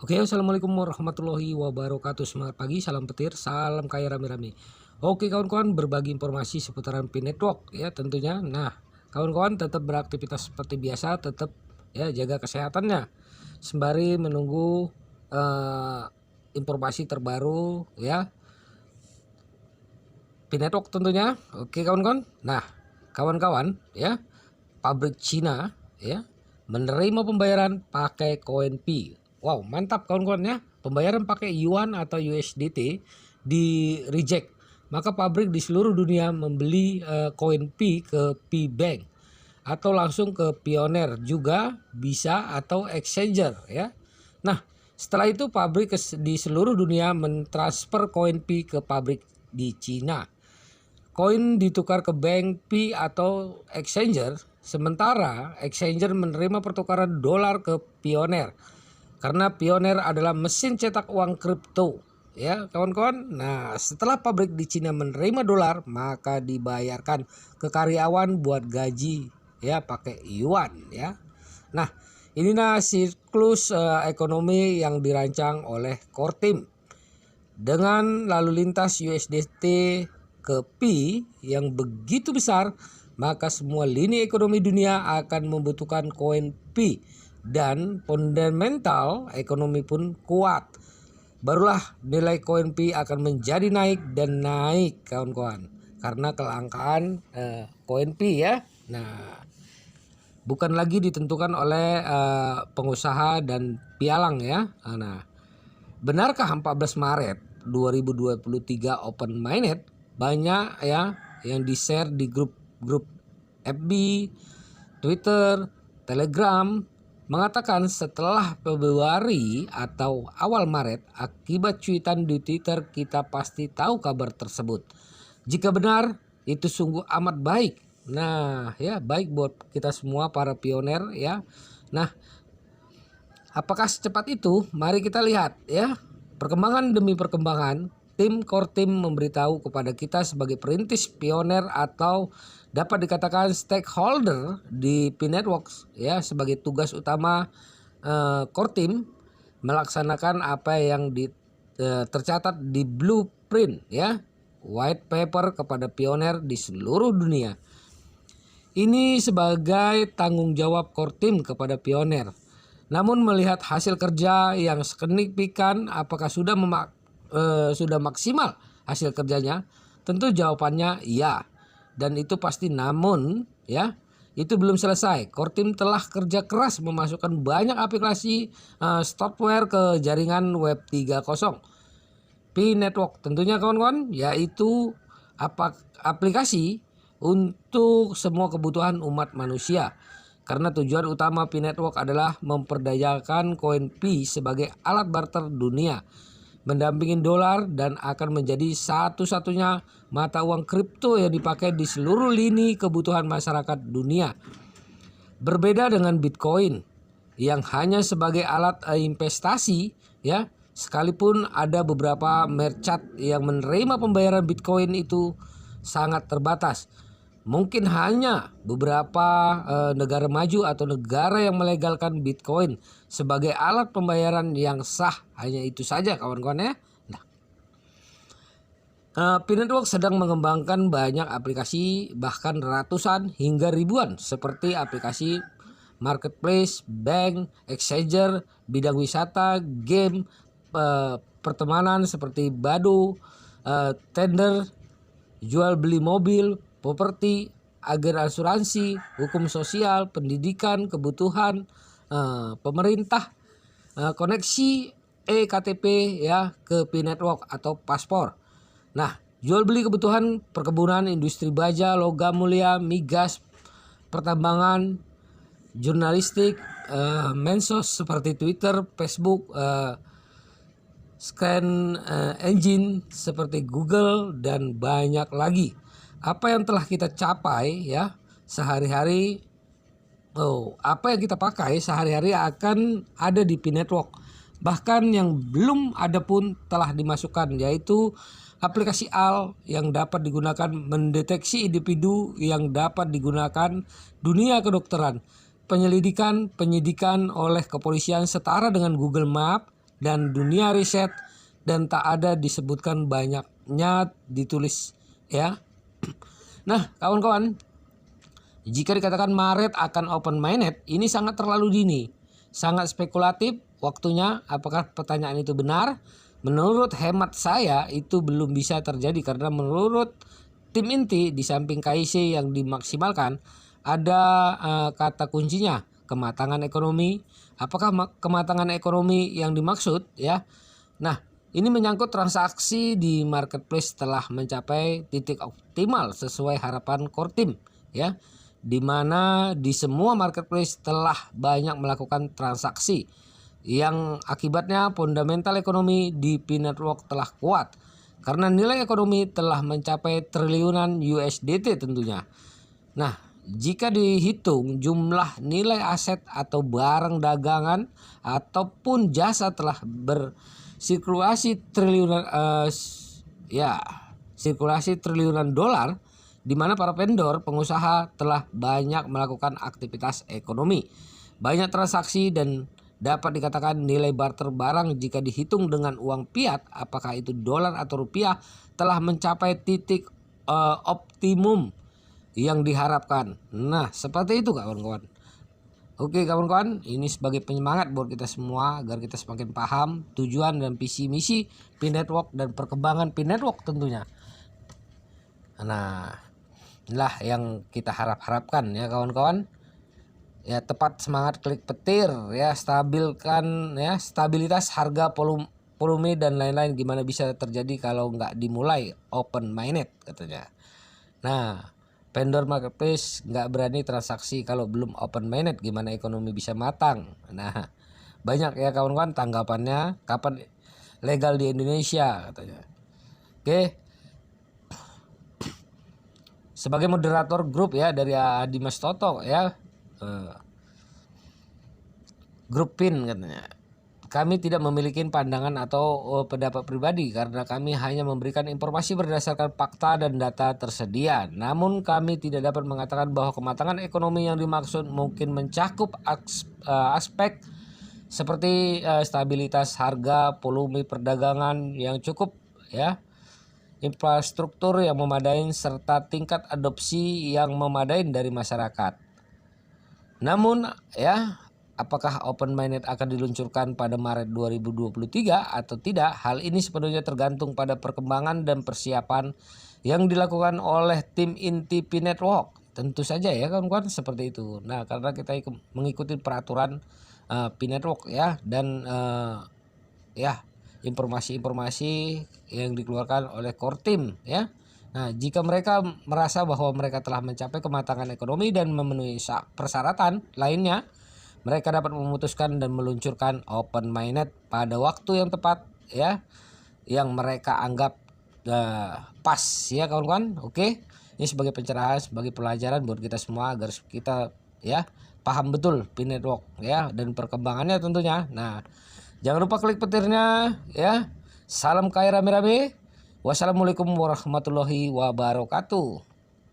Oke, assalamualaikum warahmatullahi wabarakatuh. Semangat pagi, salam petir, salam kaya rame-rame. Oke, kawan-kawan, berbagi informasi seputaran Pi Network ya tentunya. Nah, kawan-kawan tetap beraktivitas seperti biasa, tetap ya jaga kesehatannya sembari menunggu eh, informasi terbaru ya Pi Network tentunya. Oke, kawan-kawan. Nah, kawan-kawan ya, pabrik Cina ya menerima pembayaran pakai koin Pi. Wow, mantap kawan-kawan ya. Pembayaran pakai yuan atau USDT di reject. Maka pabrik di seluruh dunia membeli koin Pi ke Pi Bank atau langsung ke Pioneer juga bisa atau exchanger ya. Nah, setelah itu pabrik di seluruh dunia mentransfer koin Pi ke pabrik di Cina. Koin ditukar ke bank Pi atau exchanger, sementara exchanger menerima pertukaran dolar ke Pioneer. Karena Pioneer adalah mesin cetak uang kripto. Ya, kawan-kawan. Nah, setelah pabrik di Cina menerima dolar, maka dibayarkan ke karyawan buat gaji ya pakai yuan ya. Nah, inilah siklus ekonomi yang dirancang oleh Core Team. Dengan lalu lintas USDT ke Pi yang begitu besar, maka semua lini ekonomi dunia akan membutuhkan koin Pi dan fundamental ekonomi pun kuat. Barulah nilai koin Pi akan menjadi naik dan naik kawan-kawan karena kelangkaan koin Pi ya. Nah, bukan lagi ditentukan oleh pengusaha dan pialang ya. Nah, benarkah 14 Maret 2023 open mainnet banyak ya yang di-share di grup-grup FB, Twitter, Telegram mengatakan setelah Februari atau awal Maret akibat cuitan di Twitter kita pasti tahu kabar tersebut. Jika benar itu sungguh amat baik. Nah, ya baik buat kita semua para pioner ya. Nah, apakah secepat itu? Mari kita lihat ya. Perkembangan demi perkembangan, tim Core Team memberitahu kepada kita sebagai perintis pioner atau dapat dikatakan stakeholder di Pi Networks ya sebagai tugas utama Core Team melaksanakan apa yang tercatat di blueprint ya, white paper kepada pioner di seluruh dunia. Ini sebagai tanggung jawab Core Team kepada pioner. Namun melihat hasil kerja yang signifikan, apakah sudah maksimal hasil kerjanya? Tentu jawabannya ya. Dan itu pasti namun ya, itu belum selesai. Core Team telah kerja keras memasukkan banyak aplikasi software ke jaringan Web 3.0. Pi Network tentunya kawan-kawan, yaitu aplikasi untuk semua kebutuhan umat manusia. Karena tujuan utama Pi Network adalah memperdayakan koin Pi sebagai alat barter dunia, mendampingi dolar dan akan menjadi satu-satunya mata uang kripto yang dipakai di seluruh lini kebutuhan masyarakat dunia. Berbeda dengan Bitcoin yang hanya sebagai alat investasi ya, sekalipun ada beberapa merchant yang menerima pembayaran Bitcoin itu sangat terbatas. Mungkin hanya beberapa negara maju atau negara yang melegalkan Bitcoin sebagai alat pembayaran yang sah. Hanya itu saja kawan-kawan ya. Nah, Pi Network sedang mengembangkan banyak aplikasi bahkan ratusan hingga ribuan seperti aplikasi marketplace, bank, exchanger, bidang wisata, game, pertemanan seperti Bado, tender, jual beli mobil, properti, agen asuransi, hukum sosial, pendidikan, kebutuhan, pemerintah, koneksi eKTP ya ke Pi Network atau paspor. Nah, jual beli kebutuhan perkebunan, industri baja, logam mulia, migas, pertambangan, jurnalistik, mensos seperti Twitter, Facebook, scan engine seperti Google dan banyak lagi. Apa yang telah kita capai ya sehari-hari, apa yang kita pakai sehari-hari akan ada di Pi Network. Bahkan yang belum ada pun telah dimasukkan, yaitu aplikasi AL yang dapat digunakan mendeteksi individu yang dapat digunakan dunia kedokteran, penyidikan oleh kepolisian setara dengan Google Map dan dunia riset, dan tak ada disebutkan banyaknya ditulis ya. Nah kawan-kawan, jika dikatakan Maret akan open mainnet, ini sangat terlalu dini, sangat spekulatif waktunya. Apakah pertanyaan itu benar? Menurut hemat saya itu belum bisa terjadi, karena menurut tim inti di samping KIC yang dimaksimalkan ada kata kuncinya kematangan ekonomi. Apakah kematangan ekonomi yang dimaksud ya? Nah, ini menyangkut transaksi di marketplace telah mencapai titik optimal sesuai harapan core team ya, di mana di semua marketplace telah banyak melakukan transaksi yang akibatnya fundamental ekonomi di P-Network telah kuat karena nilai ekonomi telah mencapai triliunan USDT tentunya. Nah, jika dihitung jumlah nilai aset atau barang dagangan ataupun jasa telah bersirkulasi triliunan sirkulasi triliunan dolar, di mana para vendor pengusaha telah banyak melakukan aktivitas ekonomi, banyak transaksi, dan dapat dikatakan nilai barter barang jika dihitung dengan uang fiat, apakah itu dolar atau rupiah, telah mencapai titik optimum yang diharapkan. Nah, seperti itu kawan-kawan. Oke kawan-kawan, ini sebagai penyemangat buat kita semua agar kita semakin paham tujuan dan visi misi P-Network dan perkembangan P-Network tentunya. Nah, inilah yang kita harapkan ya kawan-kawan. Ya, tepat semangat klik petir ya, stabilkan ya stabilitas harga, volume dan lain-lain. Gimana bisa terjadi kalau nggak dimulai open mainnet katanya. Nah, vendor marketplace nggak berani transaksi kalau belum open mainnet, gimana ekonomi bisa matang? Nah, banyak ya kawan-kawan tanggapannya, kapan legal di Indonesia katanya. Oke, sebagai moderator grup ya dari Dimas Toto ya, grup PIN katanya. Kami tidak memiliki pandangan atau pendapat pribadi karena kami hanya memberikan informasi berdasarkan fakta dan data tersedia. Namun kami tidak dapat mengatakan bahwa kematangan ekonomi yang dimaksud mungkin mencakup aspek seperti stabilitas harga, volume perdagangan yang cukup ya, infrastruktur yang memadai, serta tingkat adopsi yang memadai dari masyarakat. Namun ya, apakah open mainnet akan diluncurkan pada Maret 2023 atau tidak? Hal ini sepenuhnya tergantung pada perkembangan dan persiapan yang dilakukan oleh tim inti P-Network. Tentu saja ya kawan-kawan, seperti itu. Nah, karena kita mengikuti peraturan P-Network ya, dan ya informasi-informasi yang dikeluarkan oleh core team ya. Nah, jika mereka merasa bahwa mereka telah mencapai kematangan ekonomi dan memenuhi persyaratan lainnya, mereka dapat memutuskan dan meluncurkan open mainnet pada waktu yang tepat ya, yang mereka anggap pas ya kawan-kawan. Oke, ini sebagai pencerahan, sebagai pelajaran buat kita semua agar kita ya paham betul P-Network ya dan perkembangannya tentunya. Nah, jangan lupa klik petirnya ya. Salam kaya rame-rame. Wassalamualaikum warahmatullahi wabarakatuh.